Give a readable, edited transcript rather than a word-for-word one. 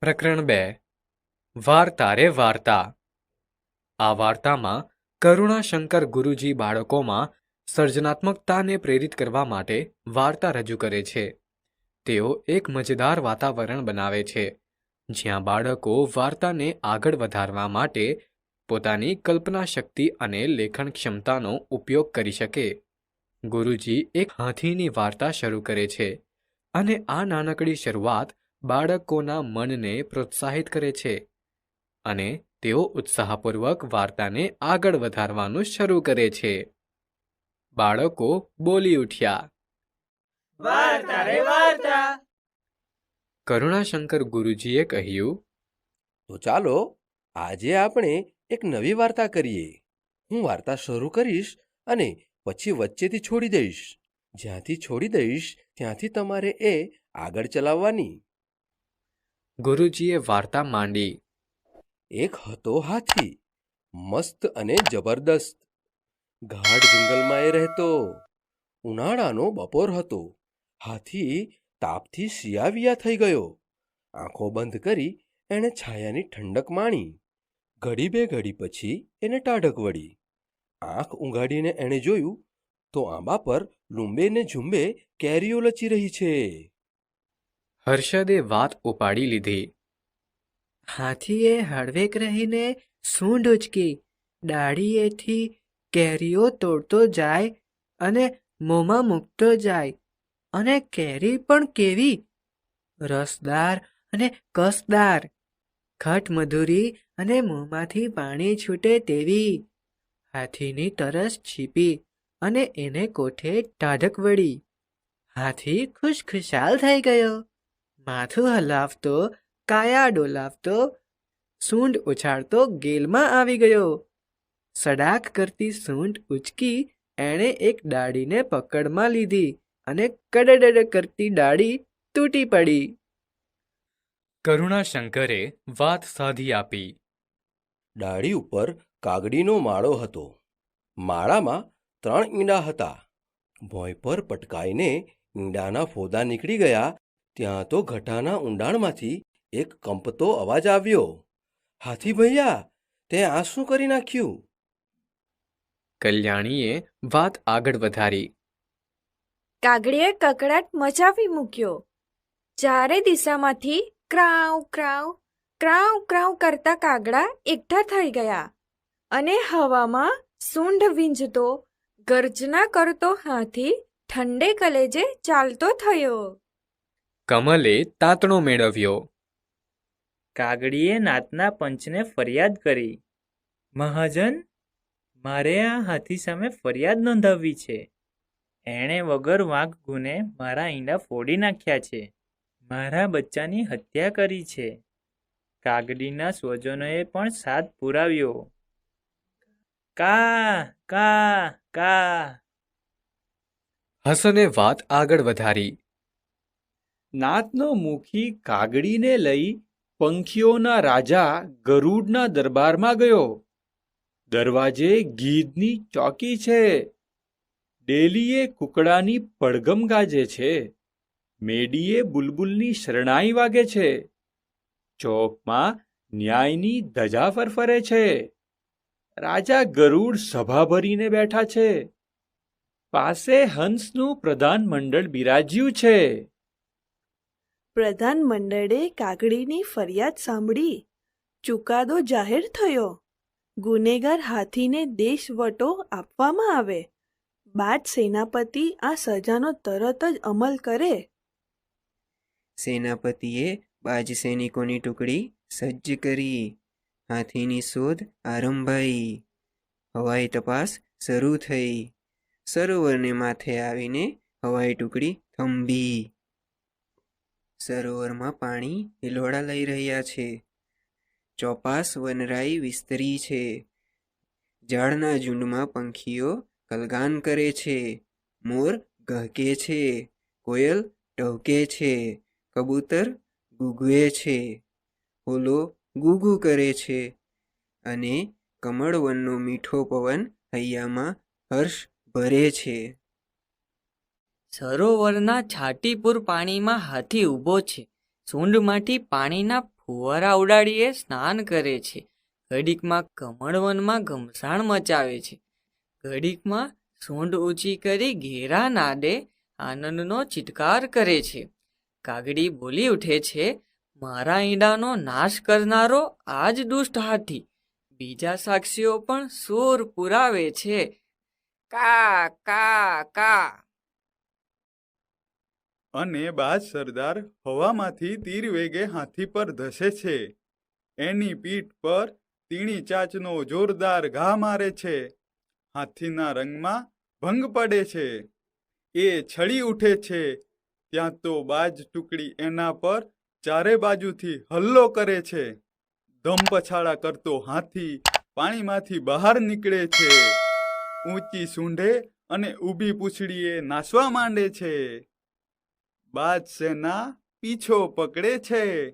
પ્રકરણ 2 વાર્તા રે વાર્તા. આ વાર્તામાં કરુણાશંકર ગુરુજી બાળકોમાં સર્જનાત્મકતાને પ્રેરિત કરવા માટે વાર્તા રજૂ કરે છે. તેઓ એક મજેદાર વાતાવરણ બનાવે છે જ્યાં બાળકો વાર્તાને આગળ વધારવા માટે પોતાની કલ્પના શક્તિ અને લેખન ક્ષમતાનો ઉપયોગ કરી શકે. ગુરુજી એક હાથીની વાર્તા શરૂ કરે છે અને આ નાનકડી શરૂઆત બાળકોના મનને પ્રોત્સાહિત કરે છે અને તેઓ ઉત્સાહપૂર્વક વાર્તાને આગળ વધારવાનું શરૂ કરે છે. બાળકો બોલી ઉઠ્યા, વાર્તા રે વાર્તા. કરુણાશંકર ગુરુજીએ કહ્યું, તો ચાલો આજે આપણે એક નવી વાર્તા કરીએ. હું વાર્તા શરૂ કરીશ અને પછી વચ્ચેથી છોડી દઈશ. જ્યાંથી છોડી દઈશ ત્યાંથી તમારે એ આગળ ચલાવવાની. ગુરુજીએ વાર્તા માંડી. એક હતો હાથી, મસ્ત અને જબરદસ્ત. ગાઢ જંગલમાં એ રહેતો. ઉનાળાનો બપોર હતો. હાથી તાપથી શિયાવિયા થઈ ગયો. આંખો બંધ કરી એણે છાયાની ઠંડક માણી. ઘડી બે ઘડી પછી એને ટાઢક વળી. આંખ ઊંઘાડીને એણે જોયું તો આંબા પર લૂંબે ને ઝૂંબે કેરીઓ લચી રહી છે. હર્ષદે વાત ઉપાડી લીધી. હાથીએ હળવેક રહીને સૂંઢ ઉચકી, ડાળીએથી કેરીઓ તોડતો જાય અને મોંમાં મૂકતો જાય. અને કેરી પણ કેવી રસદાર અને કસદાર, ખટમધુરી અને મોંમાંથી પાણી છૂટે તેવી. હાથીની તરસ છીપી અને એને કોઠે ટાઢક વળી. હાથી ખુશખુશાલ થઈ ગયો. માથું હલાવતો, કાયા ડોલાવતો, સૂંઢ ઉછાળતો ગેલમાં આવી ગયો. સડાક કરતી સૂંઢ ઉચકી એણે એક ડાળીને પકડમાં લીધી અને કડડડ કરતી ડાળી તૂટી પડી. કરુણાશંકરે વાત સાધી આપી. ડાળી ઉપર કાગડીનો માળો હતો. માળામાં 3 ઈંડા હતા. ભોંય પર પટકાઈને ઈંડાના ફોદા નીકળી ગયા ત્યાં તો ઘટાના ઊંડાણમાંથી એક કંપતો અવાજ આવ્યો. હાથી ભૈયા, તે આ શું કરી નાખ્યું? કલ્યાણીએ વાત આગળ વધારી. કાગડીએ કકળાટ મચાવી મૂક્યો. ચારે દિશામાંથી ક્રાઉ ક્રાઉ ક્રાઉ ક્રાઉ કરતા કાગડા એકઠા થઈ ગયા અને હવામાં સૂંઢ વીંઝતો, ગર્જના કરતો હાથી ઠંડે કલેજે ચાલતો થયો. કમલે તાતણો મેળવ્યો. કાગડીએ નાતના પંચને ફરિયાદ કરી. મહાજન, મારે આ હાથી સામે ફરિયાદ નોંધાવવી છે. એણે વગર વાંક ગુને મારા ઈંડા ફોડી નાખ્યા છે. મારા બચ્ચાની હત્યા કરી છે. કાગડીના સ્વજનોએ પણ સાથ પુરાવ્યો. કા કા કા. હસને વાત આગળ વધારી. નાતનો મુખી કાગડીને લઈ પંખીઓના રાજા ગરુડના દરબારમાં ગયો. દરવાજે ગીધની ચોકી છે. ડેલીએ કુકડાની પડઘમ ગાજે છે. મેડીએ બુલબુલની શરણાઈ વાગે છે. ચોકમાં ન્યાયની ધજા ફરફરે છે. રાજા ગરુડ સભા ભરીને બેઠા છે. પાસે હંસનું પ્રધાન મંડળ બિરાજ્યું છે. પ્રધાન મંડળે કાગડીની ફરિયાદ સાંભળી ચુકાદો જાહેર થયો. ગુનેગાર હાથીને દેશવટો આપવામાં આવે. બાદ સેનાપતિ આ સજાનો તરત જ અમલ કરે. સેનાપતિએ બાજ સૈનિકોની ટુકડી સજ્જ કરી. હાથીની શોધ આરંભાઈ. હવાઈ તપાસ શરૂ થઈ. સરોવરને માથે આવીને હવાઈ ટુકડી થંભી. સરોવરમાં પાણી હિલોળા લઈ રહ્યા છે. ચોપાસ વનરાઈ વિસ્તરી છે. ઝાડના ઝુંડમાં પંખીઓ કલગાન કરે છે. મોર ગહકે છે. કોયલ ટહુકે છે. કબૂતર ગૂગવે છે. હોલો ગૂગુ કરે છે. અને કમળવનનો મીઠો પવન હૈયામાં હર્ષ ભરે છે. સરોવરના છાટીપુર પાણીમાં હાથી ઊભો છે. સૂંઢમાંથી પાણીના ફુવારા ઉડાડીએ સ્નાન કરે છે, ઘડીકમાં કમળવનમાં ઘમસાણ મચાવે છે, ઘડીકમાં સૂંઢ ઊંચી કરી ઘેરા નાદે આનંદનો ચિત્કાર કરે છે. કાગડી બોલી ઉઠે છે, મારા ઈંડાનો નાશ કરનારો આ જ દુષ્ટ હાથી. બીજા સાક્ષીઓ પણ સૂર પુરાવે છે, કા કા કા. અને બાજ સરદાર હવામાંથી તીર વેગે હાથી પર ધસે છે. એની પીઠ પર તીણી ચાંચનો જોરદાર ઘા મારે છે. હાથીના રંગમાં ભંગ પડે છે. એ છળી ઉઠે છે. ત્યાં તો બાજ ટુકડી એના પર ચારે બાજુથી હલ્લો કરે છે. ધમપછાડા કરતો હાથી પાણીમાંથી બહાર નીકળે છે. ઊંચી સૂંઢે અને ઊભી પૂંછડીએ નાસવા માંડે છે. બાજ સેના પીછો પકડે છે.